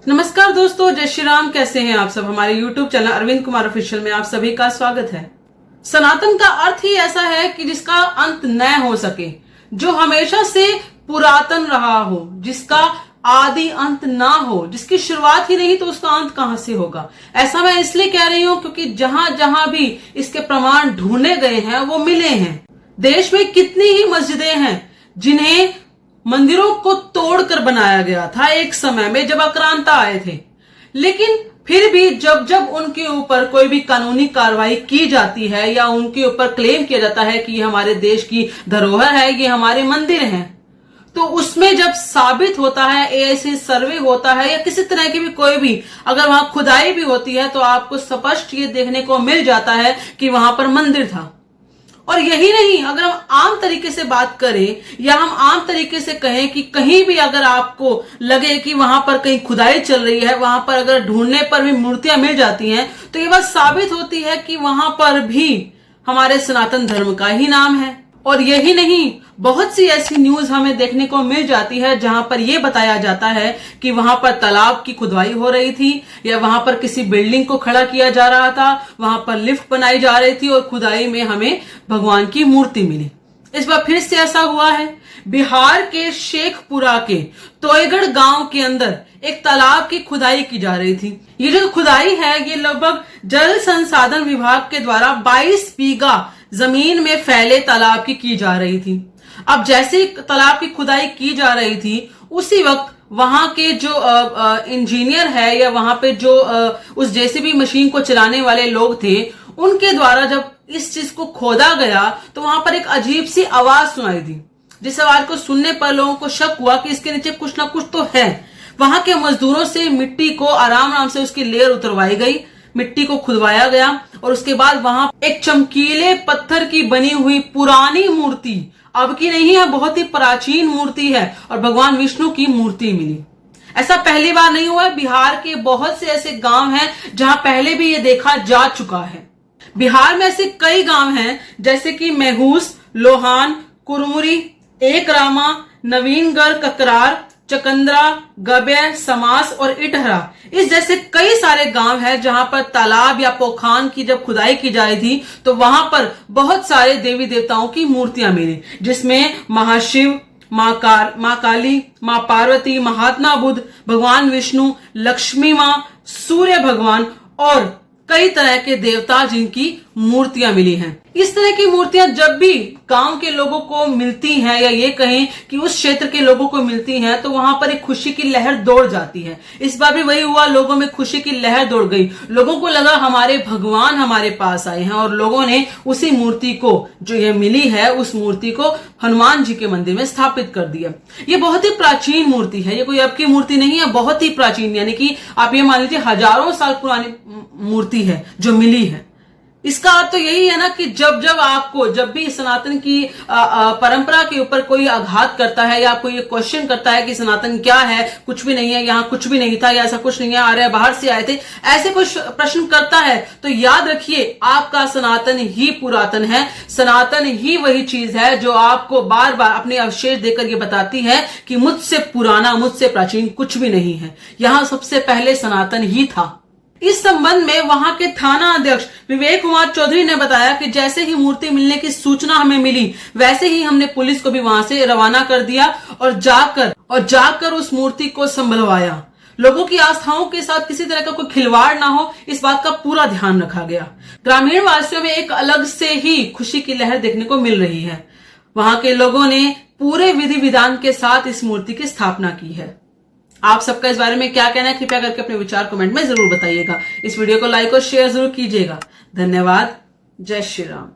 नमस्कार दोस्तों, जय श्री राम। कैसे हैं आप सब। हमारे YouTube channel Arvind Kumar official में आप सभी का स्वागत है। सनातन का अर्थ ही ऐसा है कि जिसका अंत न हो सके, जो हमेशा से पुरातन रहा हो, जिसका आदि अंत ना हो, जिसकी शुरुआत ही नहीं तो उसका अंत कहां से होगा। ऐसा मैं इसलिए कह रही हूं क्योंकि जहां जहां भी इसके प्रमाण ढूंढे गए हैं वो मिले हैं। देश में कितनी ही मस्जिदें हैं जिन्हें मंदिरों को तोड़कर बनाया गया था एक समय में जब आक्रांता आए थे, लेकिन फिर भी जब जब उनके ऊपर कोई भी कानूनी कार्रवाई की जाती है या उनके ऊपर क्लेम किया जाता है कि ये हमारे देश की धरोहर है, ये हमारे मंदिर हैं, तो उसमें जब साबित होता है, ऐसे सर्वे होता है या किसी तरह की भी कोई भी अगर वहां खुदाई भी होती है तो आपको स्पष्ट ये देखने को मिल जाता है कि वहां पर मंदिर था। और यही नहीं, अगर हम आम तरीके से बात करें या हम आम तरीके से कहें कि कहीं भी अगर आपको लगे कि वहां पर कहीं खुदाई चल रही है, वहां पर अगर ढूंढने पर भी मूर्तियां मिल जाती हैं, तो ये बात साबित होती है कि वहां पर भी हमारे सनातन धर्म का ही नाम है। और यही नहीं, बहुत सी ऐसी न्यूज हमें देखने को मिल जाती है जहां पर यह बताया जाता है कि वहां पर तालाब की खुदाई हो रही थी या वहां पर किसी बिल्डिंग को खड़ा किया जा रहा था, वहां पर लिफ्ट बनाई जा रही थी और खुदाई में हमें भगवान की मूर्ति मिली। इस बार फिर से ऐसा हुआ है। बिहार के शेखपुरा के तोयगढ़ गांव के अंदर एक तालाब की खुदाई की जा रही थी। ये जो खुदाई है ये लगभग जल संसाधन विभाग के द्वारा 22 बीघा जमीन में फैले तालाब की जा रही थी। अब जैसे तालाब की खुदाई की जा रही थी, उसी वक्त वहां के जो इंजीनियर है या वहां पे जो उस जेसीबी मशीन को चलाने वाले लोग थे, उनके द्वारा जब इस चीज को खोदा गया तो वहां पर एक अजीब सी आवाज सुनाई दी, जिस आवाज को सुनने पर लोगों को शक हुआ कि इसके नीचे कुछ ना कुछ तो है। वहां के मजदूरों से मिट्टी को आराम से उसकी लेयर उतरवाई गई, मिट्टी को खुदवाया गया और उसके बाद वहां एक चमकीले पत्थर की बनी हुई पुरानी मूर्ति, अब की नहीं है, बहुत ही प्राचीन मूर्ति है, और भगवान विष्णु की मूर्ति मिली। ऐसा पहली बार नहीं हुआ है। बिहार के बहुत से ऐसे गांव हैं जहां पहले भी ये देखा जा चुका है। बिहार में ऐसे कई गांव हैं जैसे कि महूस, लोहान, कुरमुरी, एकरामा, नवीनगढ़, ककरार, चकंद्रा, गब्य, समास और इटहरा, इस जैसे कई सारे गांव हैं जहां पर तालाब या पोखान की जब खुदाई की जाई थी तो वहां पर बहुत सारे देवी देवताओं की मूर्तियां मिली, जिसमें महाशिव, मां काली, मां पार्वती, महात्मा बुद्ध, भगवान विष्णु, लक्ष्मी मां, सूर्य भगवान और कई तरह के देवता जिनकी मूर्तियां मिली हैं। इस तरह की मूर्तियां जब भी गांव के लोगों को मिलती हैं या ये कहें कि उस क्षेत्र के लोगों को मिलती हैं तो वहां पर एक खुशी की लहर दौड़ जाती है। इस बार भी वही हुआ, लोगों में खुशी की लहर दौड़ गई। लोगों को लगा हमारे भगवान हमारे पास आए हैं और लोगों ने उसी मूर्ति को, जो ये मिली है, उस मूर्ति को हनुमान जी के मंदिर में स्थापित कर दिया। ये बहुत ही प्राचीन मूर्ति है, ये कोई अब की मूर्ति नहीं है, बहुत ही प्राचीन, यानी कि आप ये मान लीजिए हजारों साल पुरानी मूर्ति है जो मिली है। इसका अर्थ तो यही है ना कि जब भी सनातन की परंपरा के ऊपर कोई आघात करता है या कोई क्वेश्चन करता है कि सनातन क्या है, कुछ भी नहीं है, यहाँ कुछ भी नहीं था या ऐसा कुछ नहीं है, आर्य बाहर से आए थे, ऐसे कुछ प्रश्न करता है, तो याद रखिए आपका सनातन ही पुरातन है। सनातन ही वही चीज है जो आपको बार बार अपने अवशेष देकर ये बताती है कि मुझसे पुराना, मुझसे प्राचीन कुछ भी नहीं है, यहाँ सबसे पहले सनातन ही था। इस संबंध में वहां के थाना अध्यक्ष विवेक कुमार चौधरी ने बताया कि जैसे ही मूर्ति मिलने की सूचना हमें मिली, वैसे ही हमने पुलिस को भी वहां से रवाना कर दिया और जाकर उस मूर्ति को संभलवाया। लोगों की आस्थाओं के साथ किसी तरह का कोई खिलवाड़ ना हो, इस बात का पूरा ध्यान रखा गया। ग्रामीण वासियों में एक अलग से ही खुशी की लहर देखने को मिल रही है। वहां के लोगों ने पूरे विधि विधान के साथ इस मूर्ति की स्थापना की है। आप सबका इस बारे में क्या कहना है, कृपया करके अपने विचार कमेंट में जरूर बताइएगा। इस वीडियो को लाइक और शेयर जरूर कीजिएगा। धन्यवाद। जय श्री राम।